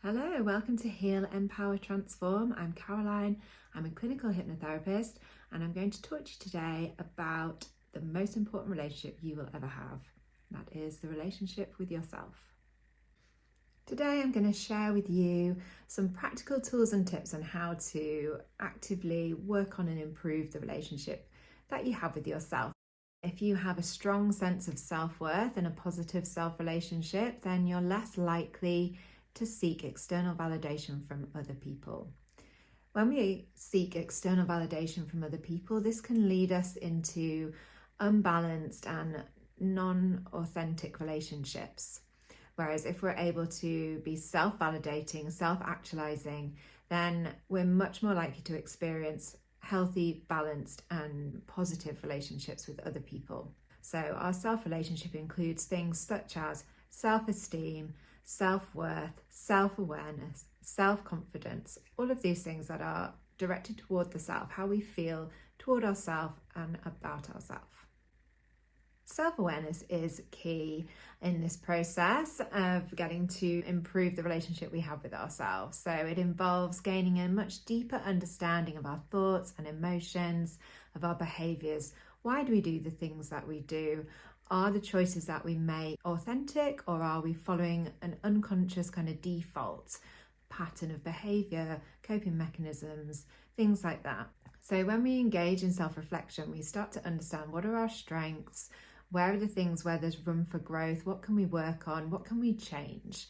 Hello, welcome to Heal, Empower, Transform. I'm Caroline. I'm a clinical hypnotherapist, and I'm going to talk to you today about the most important relationship you will ever have. That is the relationship with yourself. Today, I'm going to share with you some practical tools and tips on how to actively work on and improve the relationship that you have with yourself. If you have a strong sense of self-worth and a positive self-relationship, then you're less likely to seek external validation from other people. When we seek external validation from other people, this can lead us into unbalanced and non-authentic relationships. Whereas if we're able to be self-validating, self-actualizing, then we're much more likely to experience healthy, balanced, and positive relationships with other people. So our self-relationship includes things such as self-esteem, self-worth, self-awareness, self-confidence, all of these things that are directed toward the self, how we feel toward ourselves and about ourselves. Self-awareness is key in this process of getting to improve the relationship we have with ourselves. So it involves gaining a much deeper understanding of our thoughts and emotions, of our behaviors. Why do we do the things that we do? Are the choices that we make authentic, or are we following an unconscious kind of default pattern of behavior, coping mechanisms, things like that? So when we engage in self-reflection, we start to understand what are our strengths, where are the things where there's room for growth, what can we work on, what can we change?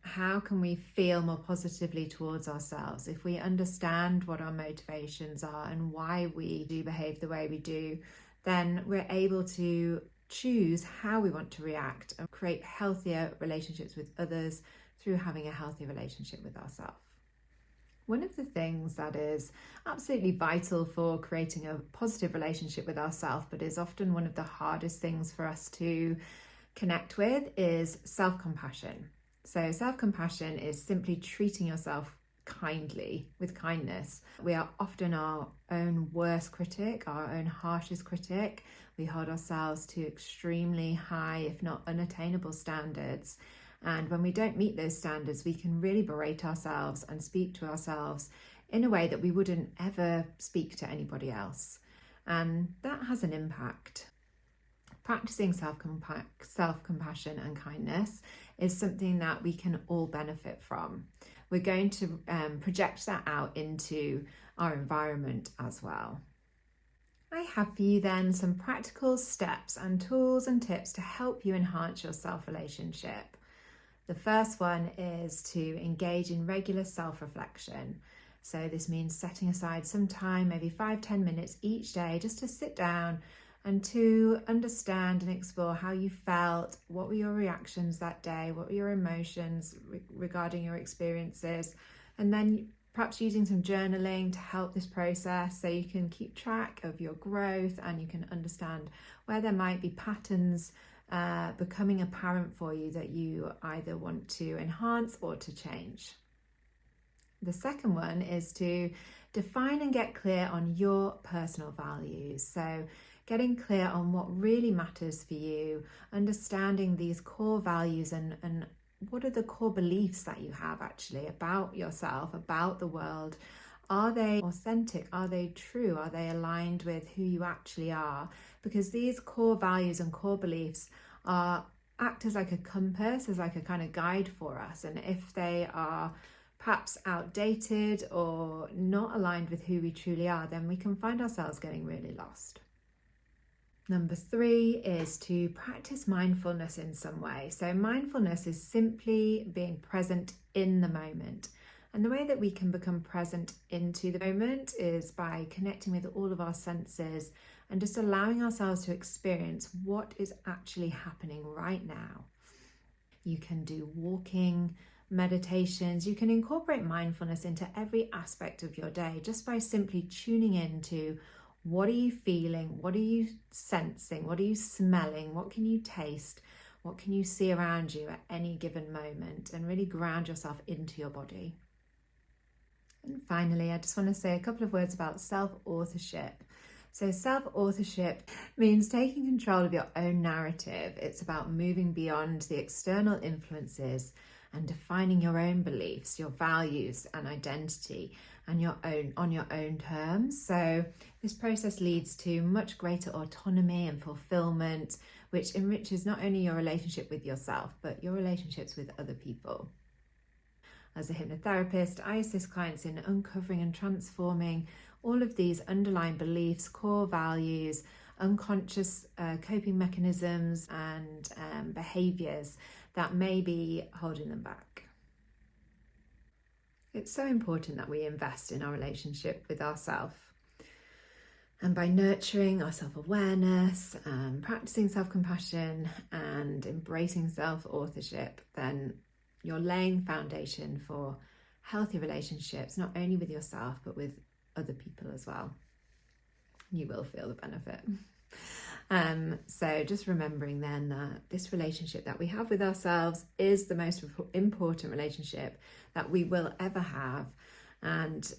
How can we feel more positively towards ourselves? If we understand what our motivations are and why we do behave the way we do, then we're able to choose how we want to react and create healthier relationships with others through having a healthy relationship with ourselves. One of the things that is absolutely vital for creating a positive relationship with ourselves, but is often one of the hardest things for us to connect with, is self-compassion. So self-compassion is simply treating yourself kindly, with kindness. We are often our own worst critic, our own harshest critic. We hold ourselves to extremely high, if not unattainable standards. And when we don't meet those standards, we can really berate ourselves and speak to ourselves in a way that we wouldn't ever speak to anybody else. And that has an impact. Practicing self-compassion and kindness is something that we can all benefit from. We're going to project that out into our environment as well. I have for you then some practical steps and tools and tips to help you enhance your self-relationship. The first one is to engage in regular self-reflection. So this means setting aside some time, maybe 5-10 minutes each day, just to sit down and to understand and explore how you felt, what were your reactions that day, what were your emotions regarding your experiences, and then perhaps using some journaling to help this process so you can keep track of your growth and you can understand where there might be patterns becoming apparent for you that you either want to enhance or to change. The second one is to define and get clear on your personal values. So getting clear on what really matters for you, understanding these core values and what are the core beliefs that you have actually about yourself, about the world. Are they authentic? Are they true? Are they aligned with who you actually are? Because these core values and core beliefs act as like a compass, as like a kind of guide for us. And if they are perhaps outdated or not aligned with who we truly are, then we can find ourselves getting really lost. Number 3 is to practice mindfulness in some way. So mindfulness is simply being present in the moment. And the way that we can become present into the moment is by connecting with all of our senses and just allowing ourselves to experience what is actually happening right now. You can do walking, meditations. You can incorporate mindfulness into every aspect of your day just by simply tuning into what are you feeling, what are you sensing, what are you smelling, what can you taste, what can you see around you at any given moment, and really ground yourself into your body. And finally, I just want to say a couple of words about self-authorship. So self-authorship means taking control of your own narrative. It's about moving beyond the external influences and defining your own beliefs, your values and identity, and on your own terms. So this process leads to much greater autonomy and fulfillment, which enriches not only your relationship with yourself, but your relationships with other people. As a hypnotherapist, I assist clients in uncovering and transforming all of these underlying beliefs, core values, unconscious coping mechanisms and behaviours that may be holding them back. It's so important that we invest in our relationship with ourselves. And by nurturing our self-awareness, practicing self-compassion and embracing self-authorship, then you're laying foundation for healthy relationships, not only with yourself, but with other people as well. You will feel the benefit. So just remembering then that this relationship that we have with ourselves is the most important relationship that we will ever have, and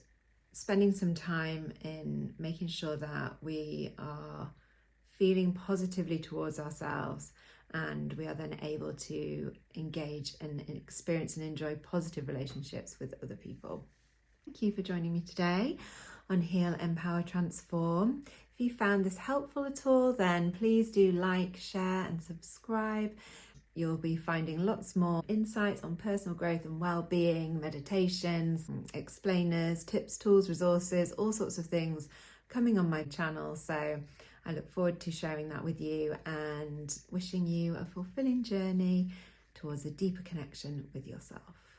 spending some time in making sure that we are feeling positively towards ourselves, and we are then able to engage and experience and enjoy positive relationships with other people. Thank you for joining me today on Heal, Empower, Transform. If you found this helpful at all, then please do like, share and subscribe. You'll be finding lots more insights on personal growth and well-being, meditations, explainers, tips, tools, resources, all sorts of things coming on my channel. So I look forward to sharing that with you and wishing you a fulfilling journey towards a deeper connection with yourself.